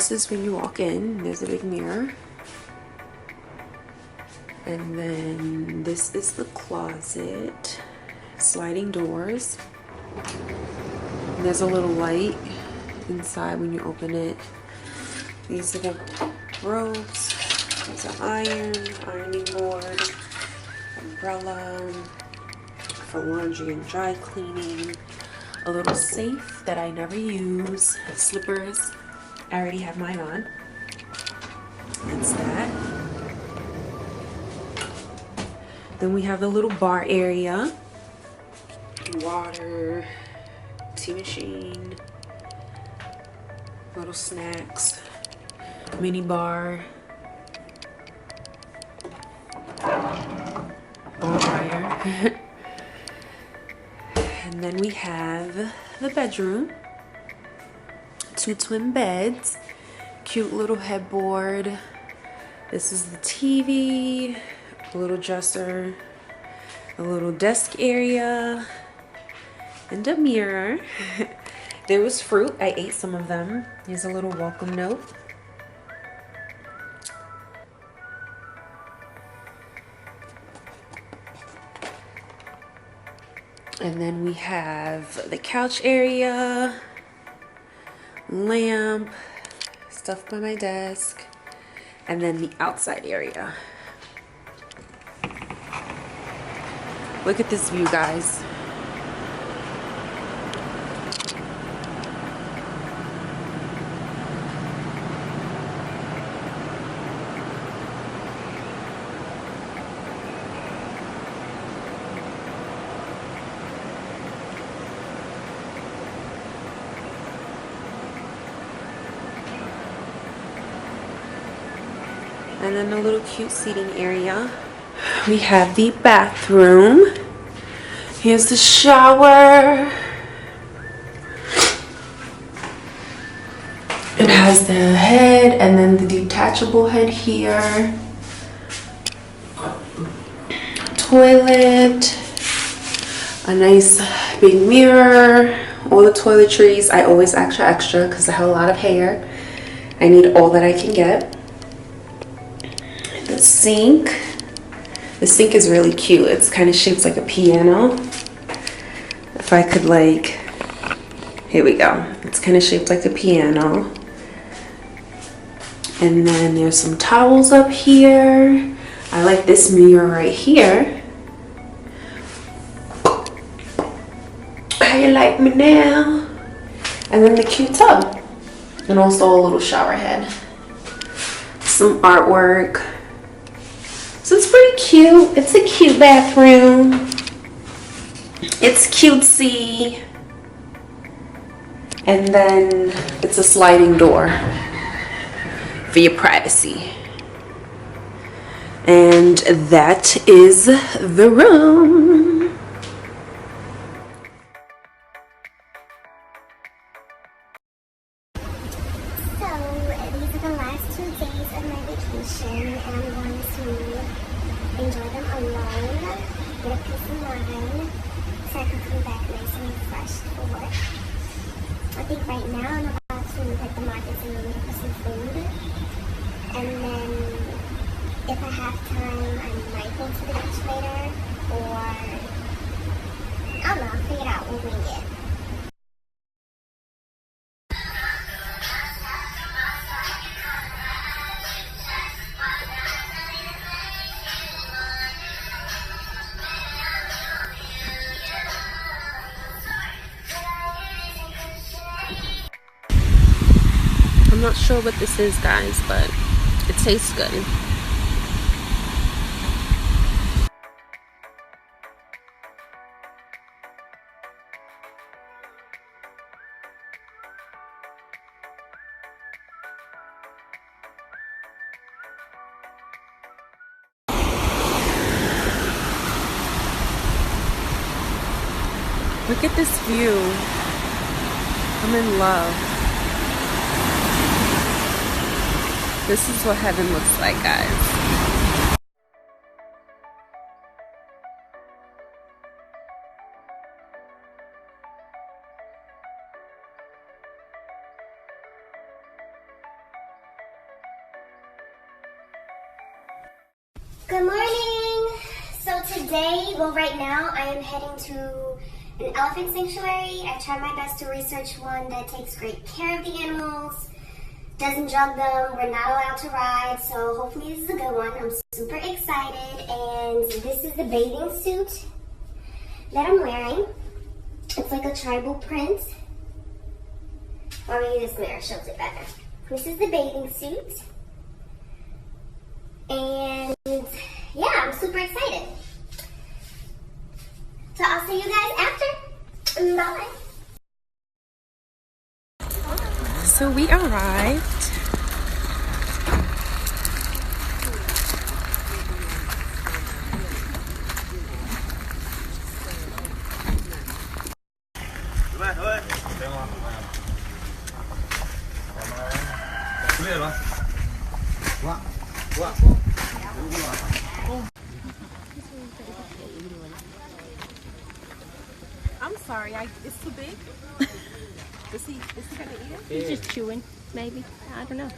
this is when you walk in. There's a big mirror. And then this is the closet. Sliding doors. And there's a little light inside when you open it. These are the robes. There's an ironing board, umbrella for laundry and dry cleaning, a little safe that I never use, slippers. I already have mine on. That's that. Then we have the little bar area, water, tea machine, little snacks, mini bar, bonfire. And then we have the bedroom, 2 twin beds, cute little headboard. This is the TV, a little dresser, a little desk area, and a mirror. There was fruit. I ate some of them. Here's a little welcome note. And then we have the couch area, lamp, stuff by my desk, and then the outside area. Look at this view, guys. And then a little cute seating area. We have the bathroom. Here's the shower. It has the head and then the detachable head here. Toilet. A nice big mirror. All the toiletries. I always extra because I have a lot of hair. I need all that I can get. The sink. The sink is really cute. It's kind of shaped like a piano. If I could like, here we go. It's kind of shaped like a piano. And then there's some towels up here. I like this mirror right here. How you like me now? And then the cute tub. And also a little shower head. Some artwork. So it's pretty cute. It's a cute bathroom. It's cutesy. And then it's a sliding door for your privacy. And that is the room. So these are the last 2 days of my vacation, and I'm going to enjoy them alone, get a peace of mind, so I can come back nice and refreshed for work. I think right now I'm about to hit the markets and look for some food, and then if I have time, I might go to the beach later, or I don't know, I'll figure it out, we'll wing it. I'm not sure what this is, guys, but it tastes good. Look at this view. I'm in love. This is what heaven looks like, guys. Good morning! So today, well right now, I am heading to an elephant sanctuary. I tried my best to research one that takes great care of the animals, doesn't drug them, we're not allowed to ride, so hopefully this is a good one. I'm super excited, and this is the bathing suit that I'm wearing. It's like a tribal print. Or maybe this mirror shows it better. This is the bathing suit. And yeah, I'm super excited. So I'll see you guys after. Bye. So we arrived. I'm sorry, it's too big. Is he gonna eat it? He's just chewing, maybe. I don't know.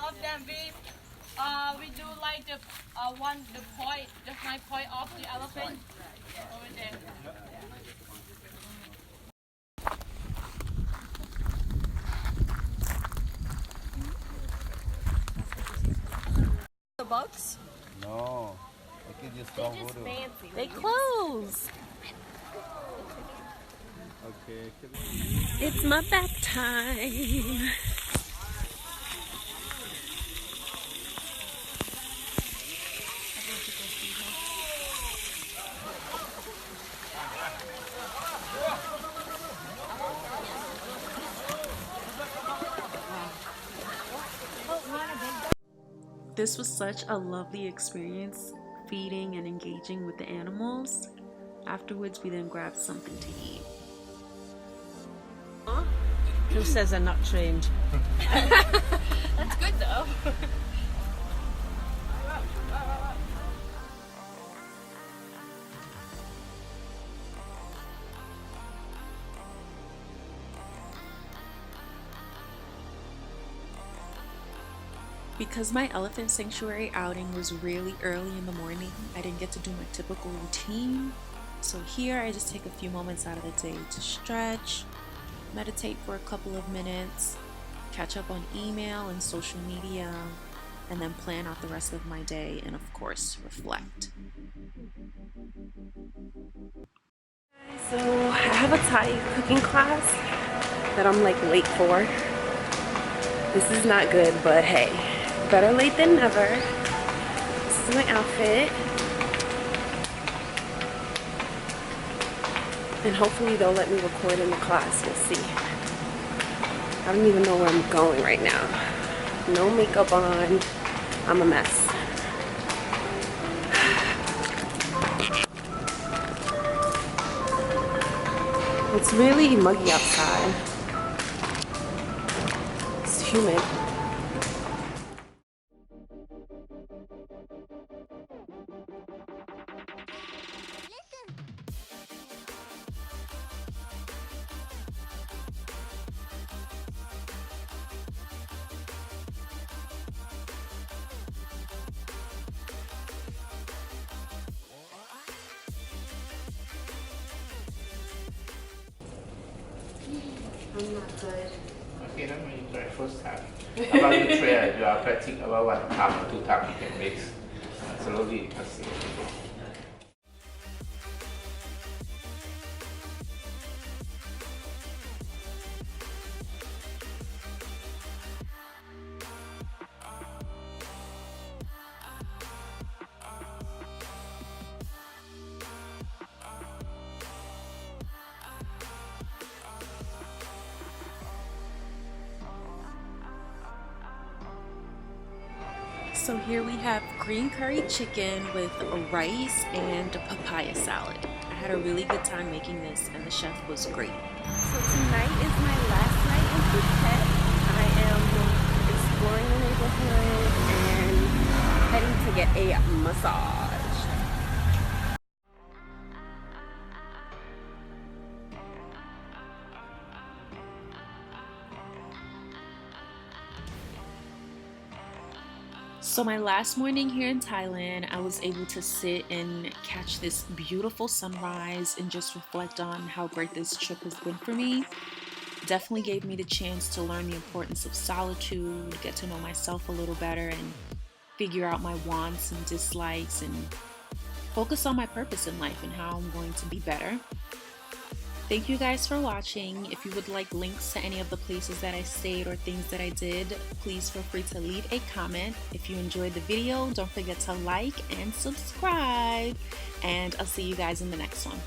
Of them, we do like the high point of the elephant over there. The bugs? No, I can just go Fancy. They close. Okay. It's my bath time. This was such a lovely experience, feeding and engaging with the animals. Afterwards, we then grabbed something to eat. Who says I'm not trained? That's good though. Because my elephant sanctuary outing was really early in the morning, I didn't get to do my typical routine. So here I just take a few moments out of the day to stretch, meditate for a couple of minutes, catch up on email and social media, and then plan out the rest of my day and of course reflect. So I have a Thai cooking class that I'm like late for. This is not good, but hey, better late than never. This is my outfit. And hopefully they'll let me record in the class, we'll see. I don't even know where I'm going right now. No makeup on, I'm a mess. It's really muggy outside. It's humid. I'm not good. Okay, that's when you try first time. About the trail, you are practicing about 1 time or 2 times you can mix. Slowly, that's it. So here we have green curry chicken with rice and a papaya salad. I had a really good time making this and the chef was great. So tonight is my last night in Phuket. I am exploring the neighborhood behind and heading to get a massage. So my last morning here in Thailand, I was able to sit and catch this beautiful sunrise and just reflect on how great this trip has been for me. Definitely gave me the chance to learn the importance of solitude, get to know myself a little better, and figure out my wants and dislikes and focus on my purpose in life and how I'm going to be better. Thank you guys for watching. If you would like links to any of the places that I stayed or things that I did, please feel free to leave a comment. If you enjoyed the video, don't forget to like and subscribe. And I'll see you guys in the next one.